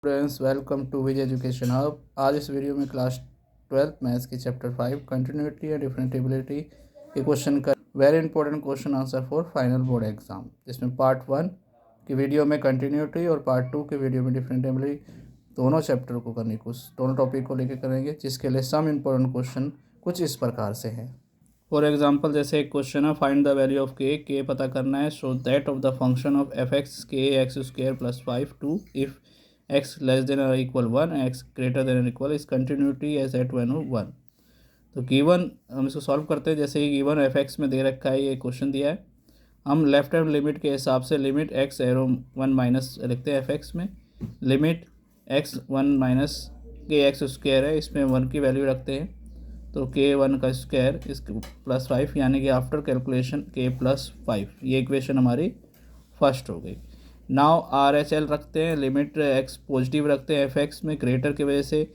Students, welcome to Vijay education hub. आज इस video में क्लास 12th मैथ्स की चैप्टर 5 कंटिन्यूटी एंड डिफरेंटिबिलिटी के क्वेश्चन का very important question answer for final board exam, जिसमें part 1 की वीडियो में कंटिन्यूटी और पार्ट 2 के वीडियो में डिफरेंटिबिलिटी दोनों चैप्टर को करने को दोनों टॉपिक को लेकर करेंगे, जिसके लिए सम इंपॉर्टेंट क्वेश्चन कुछ इस प्रकार से हैं। फॉर एग्जाम्पल, जैसे एक क्वेश्चन है, फाइंड द वैल्यू ऑफ के पता करना है। So that of the function of F X के X square plus 5 2 if x less than और इक्वल 1 x ग्रेटर देन और equal is continuity as at value 1। तो गिवन हम इसको सॉल्व करते हैं। जैसे कि गिवन एफ एक्स में दे रखा है, ये क्वेश्चन दिया है। हम लेफ्ट हैंड लिमिट के हिसाब से लिमिट x एरो 1 माइनस लिखते हैं। एफ एक्स में लिमिट x 1 माइनस के एक्स स्क्वायर है, इसमें 1 की वैल्यू रखते हैं। तो के 1 का स्क्वायर इस प्लस 5, यानी कि आफ्टर कैलकुलेशन के प्लस 5, ये इक्वेशन हमारी फर्स्ट हो गई। नाउ आर एच एल रखते हैं, लिमिट एक्स पॉजिटिव रखते हैं एफ एक्स में ग्रेटर की वजह से,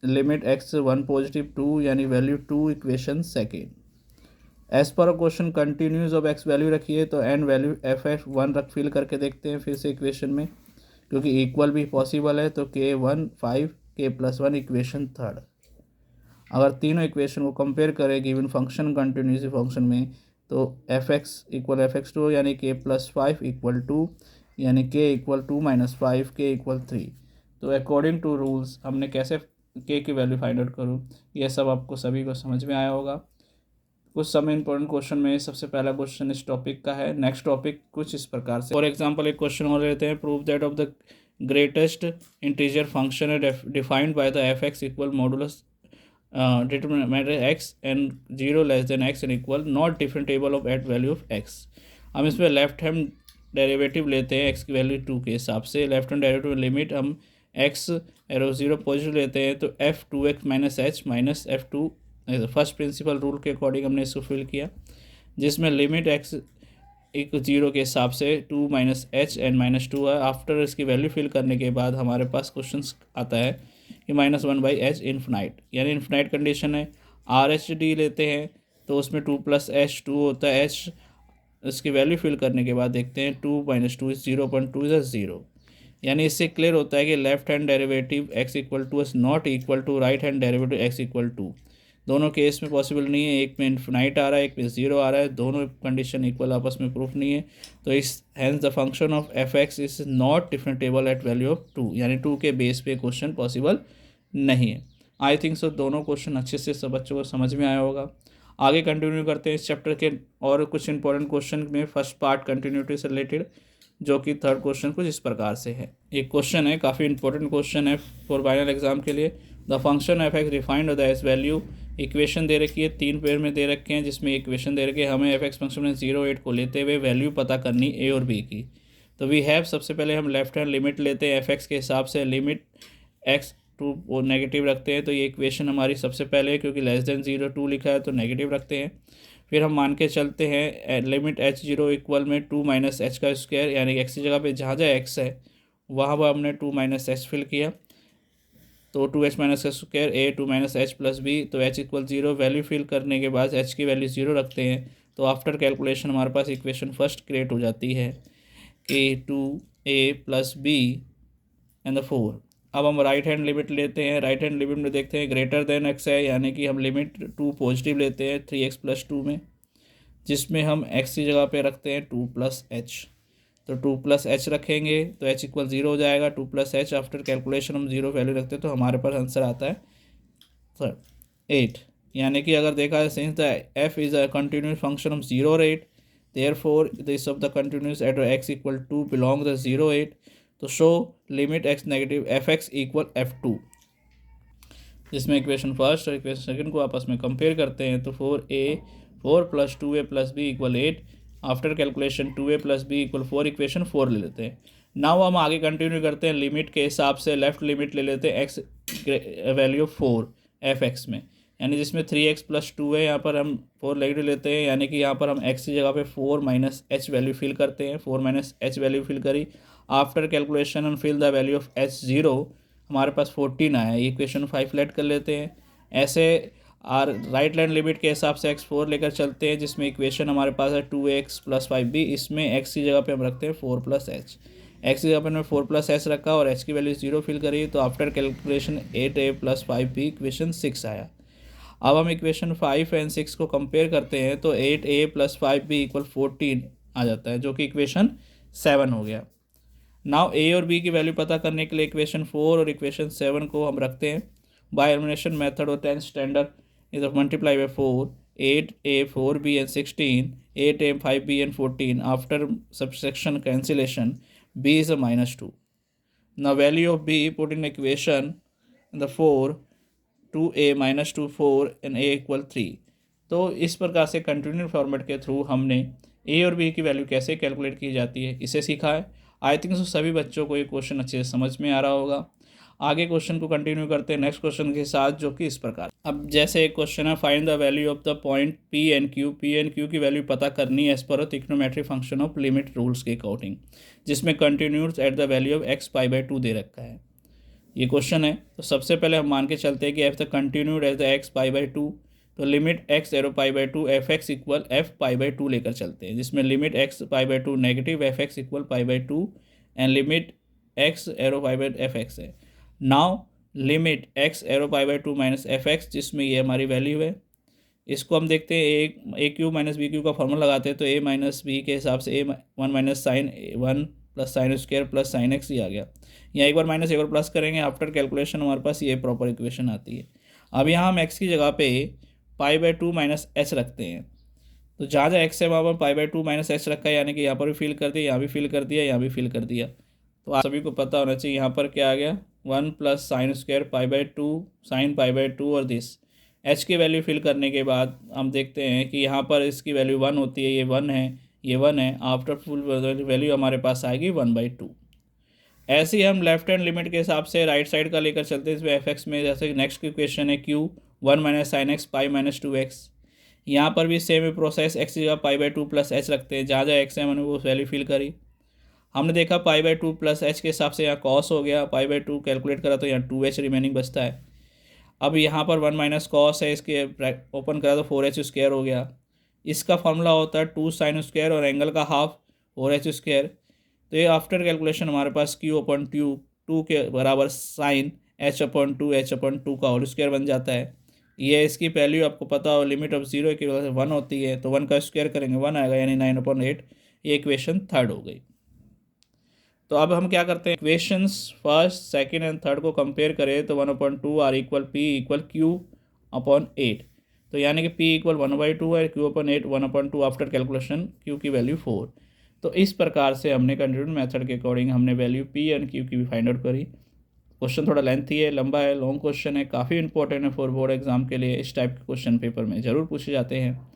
लिमिट एक्स 1 पॉजिटिव 2 यानी value 2 equation second. As per question continues of X value रखिए, तो एंड वैल्यू एफ एफ 1 रख फिल करके देखते हैं फिर से इक्वेशन में, क्योंकि इक्वल भी पॉसिबल है। तो के 1 5 के प्लस 1 इक्वेशन थर्ड। अगर तीनों इक्वेशन को कंपेयर करें गिवन फंक्शन कंटिन्यूस फंक्शन में, तो F X equal F x 2 यानी के प्लस 5 इक्वल 2 यानी के इक्वल 2 माइनस 5 के इक्वल 3। तो अकॉर्डिंग टू रूल्स हमने कैसे के की वैल्यू फाइंड आउट करूँ, ये सब आपको सभी को समझ में आया होगा। कुछ समय इंपॉर्टेंट क्वेश्चन में सबसे पहला क्वेश्चन इस टॉपिक का है। नेक्स्ट टॉपिक कुछ इस प्रकार से, फॉर एग्जांपल एक क्वेश्चन और लेते हैं। Prove that of the greatest integer function है defined by the F X equal modulus determinant X and 0 less than X and equal not differentiable of at value of X. हम इसमें left hand derivative लेते हैं x की value 2 के हिसाब से। Left hand derivative limit हम x arrow 0 positive लेते हैं, तो F 2x minus H minus F 2 first principle rule के अकॉर्डिंग हमने इसको फिल किया, जिसमें लिमिट एक्स एक 0 के हिसाब से 2 माइनस एच एंड माइनस 2 है। आफ्टर इसकी वैल्यू फिल करने के बाद हमारे पास क्वेश्चन आता है कि -1 बाई एच इन्फिनाइट, यानी इन्फिनाइट कंडीशन है। आर एच डी लेते हैं, तो उसमें 2 प्लस एच 2 होता है। एच इसकी वैल्यू फिल करने के बाद देखते हैं 2 माइनस 2 इज 0.2 इज 0, यानी इससे क्लियर होता है कि left hand derivative x equal to is not equal to right hand derivative x equal to. दोनों केस में पॉसिबल नहीं है, एक में इन्फिनाइट आ रहा है, एक में 0 आ रहा है, दोनों कंडीशन इक्वल आपस में प्रूफ नहीं है। तो इस hence the function of F X is not differentiable at value of 2, यानी 2 के बेस पे क्वेश्चन पॉसिबल नहीं है। आई थिंक सो दोनों क्वेश्चन अच्छे से सब बच्चों को समझ में आया होगा। आगे कंटिन्यू करते हैं इस चैप्टर के और कुछ इंपॉर्टेंट क्वेश्चन में। फर्स्ट पार्ट कंटिन्यूटी से रिलेटेड, जो कि थर्ड क्वेश्चन कुछ इस प्रकार से है। एक क्वेश्चन है, काफ़ी इंपॉर्टेंट क्वेश्चन है फॉर फाइनल एग्जाम के लिए। The function F X defined the S value, equation दे रखी है, 3 पेयर में दे रखे हैं, जिसमें इक्वेशन दे रखी है। हमें एफ एक्स फंक्शन में 0 8 को लेते हुए वैल्यू पता करनी ए और बी की। तो वी हैव, सबसे पहले हम लेफ्ट हैंड लिमिट लेते हैं एफ एक्स के हिसाब से, लिमिट एक्स 2 वो नेगेटिव रखते हैं। तो ये इक्वेशन हमारी सबसे पहले, क्योंकि लेस देन 0 2 लिखा है तो नेगेटिव रखते हैं। फिर हम मान के चलते हैं लिमिट एच 0 इक्वल में 2 माइनस एच का स्क्वायर, यानी एक्स की जगह पे जहाँ जहाँ एक्स है वहाँ पर हमने 2 माइनस एच फिल किया, तो 2h माइनस का स्क्वायर ए 2 माइनस एच प्लस बी। तो h इक्वल 0 वैल्यू फिल करने के बाद h की वैल्यू 0 रखते हैं। तो आफ्टर कैलकुलेशन हमारे पास इक्वेशन फर्स्ट क्रिएट हो जाती है कि 2a plus B and the 4। अब हम राइट हैंड लिमिट लेते हैं। राइट हैंड लिमिट में देखते हैं ग्रेटर देन एक्स है, यानी कि हम लिमिट 2 पॉजिटिव लेते हैं 3x प्लस 2 में, जिसमें हम x की जगह पे रखते हैं 2 प्लस एच। तो 2 प्लस एच रखेंगे तो h इक्वल 0 हो जाएगा। 2 प्लस एच आफ्टर कैलकुलेशन हम 0 वैल्यू रखते हैं, तो हमारे पास आंसर आता है 8। यानी कि अगर देखा है, since the f is a continuous function of 0 और 8, therefore this of the continuous at x equal 2 belong the 0 8। तो show limit x negative F X equal f2, जिसमें इक्वेशन फर्स्ट और इक्वेशन सेकंड को आपस में कंपेयर करते हैं। तो 4 plus 2a plus B equal 8। After calculation 2a plus B equal 4, equation 4 ले लेते हैं। नाउ हम आगे कंटिन्यू करते हैं। लिमिट के हिसाब से लेफ्ट लिमिट ले लेते हैं एक्स वैल्यू 4 एफ एक्स में, यानी जिसमें 3x प्लस 2 है, यहाँ पर हम 4 नेगेटिव लेते हैं, यानी कि यहाँ पर हम x की जगह पे 4 माइनस एच वैल्यू फिल करते हैं। 4 माइनस एच वैल्यू फिल करी, आफ्टर कैलकुलेशन हम fill the value of h0, हमारे पास 14 आया। ये इक्वेशन 5 लेट कर लेते हैं। ऐसे और राइट हैंड लिमिट के हिसाब से x4 लेकर चलते हैं, जिसमें इक्वेशन हमारे पास है 2x प्लस 5b, इसमें x की जगह पे हम रखते हैं 4 प्लस एच। एक्स की जगह पर मैंने 4+s रखा और एच की वैल्यू 0 फिल करी, तो after calculation 8a + 5b equation 6 आया। अब हम इक्वेशन 5 एंड 6 को कंपेयर करते हैं तो 8a + 5b = 14 आ जाता है, जो कि इक्वेशन 7 हो गया। नाउ ए और बी की वैल्यू पता करने के लिए इक्वेशन 4 और इक्वेशन 7 को हम रखते हैं बाय एलिमिनेशन मेथड और 10th standard is multiply by 4, 8a 4b and 16, 8a 5b and 14. After subtraction cancellation, b is a -2. Now value of b put in equation the 4, 2a -2 4 and a = 3. तो इस प्रकार से continued format के through हमने ए और B की value कैसे calculate की जाती है इसे सीखा है। आई थिंक सो सभी बच्चों को ये क्वेश्चन अच्छे से समझ में आ रहा होगा। आगे क्वेश्चन को कंटिन्यू करते हैं नेक्स्ट क्वेश्चन के साथ, जो कि इस प्रकार। अब जैसे एक क्वेश्चन है, find the value of the point P and Q की वैल्यू पता करनी है as per trigonometric function of limit rules के अकॉर्डिंग, जिसमें continued at the value of x π/2 दे रखा है। ये क्वेश्चन है, तो सबसे पहले हम मान के चलते हैं कि F the continued as the x π/2, तो limit x arrow π/2 fx = f π/2 लेकर चलते हैं, जिसमें limit x π/2 negative fx = π/2 and limit x arrow π/fx है। Now limit x arrow π/2 minus fx, जिसमें ये हमारी वैल्यू है, इसको हम देखते हैं ए क्यू माइनस बी क्यू का फॉर्मूला लगाते हैं, तो a माइनस बी के हिसाब से a1 minus sine 1 plus sine square plus sine X ही आ गया। यहाँ एक बार माइनस एक बार प्लस करेंगे, आफ्टर कैलकुलेशन हमारे पास ये प्रॉपर इक्वेशन आती है। अब यहाँ हम x की जगह पे π/2 माइनस एच रखते हैं, तो जहाँ जहाँ x है वहाँ पर π/2 माइनस एच रखा है, यानी कि यहाँ पर भी फिल कर दिया, यहाँ भी फिल कर दिया, यहाँ भी फिल कर दिया। तो आप सभी को पता होना चाहिए यहाँ पर क्या आ गया, 1 प्लस साइन स्क्वायर π/2 साइन π/2 और दिस h की वैल्यू फिल करने के बाद हम देखते हैं कि यहाँ पर इसकी वैल्यू 1 होती है, ये 1 है, ये 1 है। आफ्टर फुल वैल्यू हमारे पास आएगी 1/2। ऐसे ही हम लेफ्ट हैंड लिमिट के हिसाब से राइट साइड का लेकर चलते हैं। इसमें एफ में जैसे नेक्स्ट इक्वेशन है q 1 minus sine x pi minus 2x। यहाँ पर भी सेम प्रोसेस x की जगह π/2 प्लस h रखते हैं, जहाँ जहाँ x है मैंने वो वैल्यू फिल करी। हमने देखा π/2 प्लस h के हिसाब से यहाँ कॉस हो गया, π/2 कैलकुलेट करा तो यहाँ 2h रिमेनिंग बचता है। अब यहाँ पर 1 माइनस कॉस है, इसके ओपन करा तो 4h² हो गया। इसका फॉर्मूला होता है 2 साइन स्क्वायर और एंगल का हाफ 4h²। तो ये आफ्टर कैलकुलेशन हमारे पास q/2 के बराबर साइन h/2 का होल स्क्वायर बन जाता है। ये इसकी वैल्यू आपको पता हो, लिमिट ऑफ 0 की वजह से 1 होती है, तो 1 का स्क्वायर करेंगे 1 आएगा, यानी 9/8। ये इक्वेशन थर्ड हो गई। तो अब हम क्या करते हैं, equations first second and third को कंपेयर करें तो 1/2 r = p = q/8। तो यानी कि p = 1/2 है, q/8 1/2 आफ्टर कैलकुलेशन q की वैल्यू 4। तो इस प्रकार से हमने कंटिन्यूड मेथड के अकॉर्डिंग हमने वैल्यू p एंड q की भी फाइंड आउट करी। क्वेश्चन थोड़ा लेंथी है, लंबा है, लॉन्ग क्वेश्चन है, काफ़ी इंपॉर्टेंट है फॉर बोर्ड एग्जाम के लिए। इस टाइप के क्वेश्चन पेपर में ज़रूर पूछे जाते हैं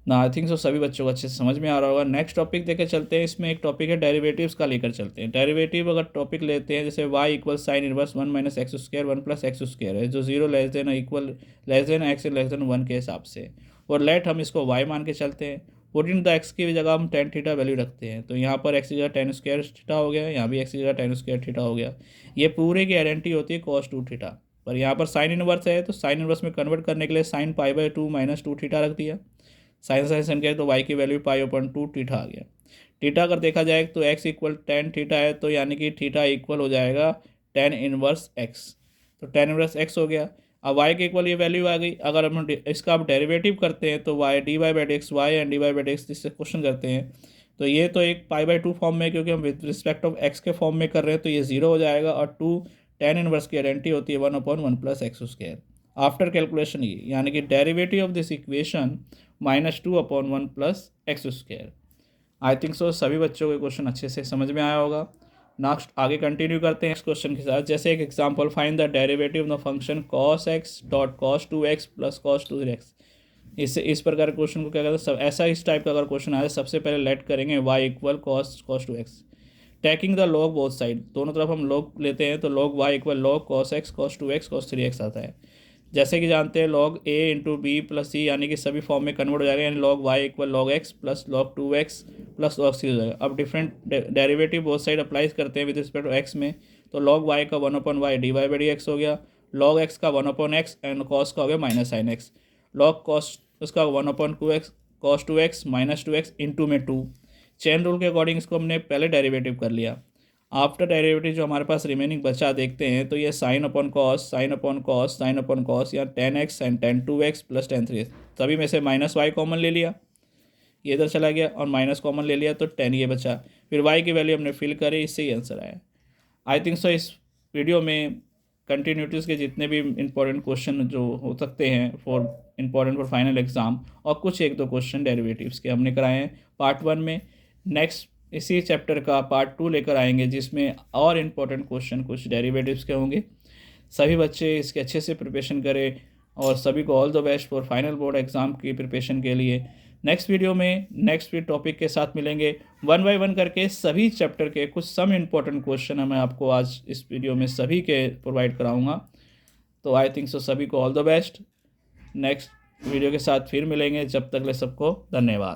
ना। आई थिंक सो सभी बच्चों को अच्छे से समझ में आ रहा होगा। नेक्स्ट टॉपिक देकर चलते हैं। इसमें एक टॉपिक है डेरिवेटिव्स का, लेकर चलते हैं। डेरिवेटिव अगर टॉपिक लेते हैं, जैसे y = sine inverse 1 minus x² 1 plus x² है, जो 0 less than equal less than x less then 1 के हिसाब से, और लेट हम इसको y मान के चलते हैं। पुट इन द x की जगह हम tan थीटा वैल्यू रखते हैं, तो यहाँ पर x की जगह tan² थीटा हो गया, यहाँ भी x की जगह tan² थीटा हो गया। ये पूरे की आइडेंटिटी होती है cos 2 थीटा, पर यहाँ पर साइन इनवर्स है, तो साइन इनवर्स में कन्वर्ट करने के लिए साइन π/2 माइनस 2 थीटा रख दिया। साइन साइन किया तो y की वैल्यू π/2 थीटा आ गया। थीटा अगर देखा जाए तो x = tan थीटा है, तो यानी कि थीटा इक्वल हो जाएगा tan इनवर्स x, तो tan इनवर्स x हो गया। अब y के इक्वल ये वैल्यू आ गई। अगर हम इसका अब डेरिवेटिव करते हैं तो y dy/dx एंड dy/dx जिससे क्वेश्चन करते हैं, तो ये तो एक π/2 फॉर्म में, क्योंकि हम विद रिस्पेक्ट ऑफ x के फॉर्म में कर रहे हैं, तो ये 0 हो जाएगा। और 2 tan इनवर्स की आइडेंटिटी होती है 1/1 प्लस x²। आफ्टर कैलकुलेशन ये, यानी कि derivative of this equation -2/1 plus x²। I think so सभी बच्चों को क्वेश्चन अच्छे से समझ में आया होगा। नेक्स्ट आगे कंटिन्यू करते हैं नेक्स्ट क्वेश्चन के साथ। जैसे एक example, find the derivative of the function cos x dot cos 2x plus cos 2x। इससे इस प्रकार क्वेश्चन को क्या कहते हैं, सब ऐसा इस टाइप का अगर क्वेश्चन आए, सबसे पहले लेट करेंगे y = cos 2x, taking the log both side, दोनों तरफ हम लॉग लेते हैं, तो log y = log cos x cos 2x cos 3x आता है। जैसे कि जानते हैं log a × b + c, यानी कि सभी फॉर्म में कन्वर्ट हो जाएगा, यानी log y = log x plus log 2x plus log c हो जाएगा। अब different derivative both side apply करते हैं विद रिस्पेक्ट टू x में, तो log y का 1/y dy/dx हो गया, log x का 1/x एंड cos का हो गया minus sine x, log cos उसका 1/2x cos 2x minus 2x into में 2। चेन रूल के अकॉर्डिंग इसको हमने पहले डेरिवेटिव कर लिया। आफ्टर डेरिवेटिव जो हमारे पास रिमेनिंग बचा देखते हैं तो ये sine upon cos, sine upon cos, sine upon cos, या 10x and tan 2x plus tan 3x, सभी में से माइनस वाई कॉमन ले लिया, ये इधर चला गया और माइनस कॉमन ले लिया तो 10 ये बचा, फिर y की वैल्यू हमने फिल करी, इससे ही आंसर आया। आई थिंक सो इस वीडियो में कंटिन्यूटीज़ के जितने भी इंपॉर्टेंट क्वेश्चन जो हो सकते हैं फॉर फाइनल एग्ज़ाम, और कुछ एक दो क्वेश्चन डेरिवेटिव्स के हमने कराए हैं पार्ट 1 में। नेक्स्ट इसी चैप्टर का पार्ट 2 लेकर आएंगे जिसमें और इम्पोर्टेंट क्वेश्चन कुछ डेरिवेटिव्स के होंगे। सभी बच्चे इसके अच्छे से प्रिपरेशन करें और सभी को all the best for final board exam की प्रिपरेशन के लिए। नेक्स्ट वीडियो में नेक्स्ट भी टॉपिक के साथ मिलेंगे, 1 बाय 1 करके सभी चैप्टर के कुछ सम इम्पोर्टेंट क्वेश्चन मैं आपको आज इस वीडियो में सभी के प्रोवाइड कराऊंगा। तो आई थिंक सो सभी को all the best. Next video के साथ फिर मिलेंगे, जब तक ले सबको धन्यवाद।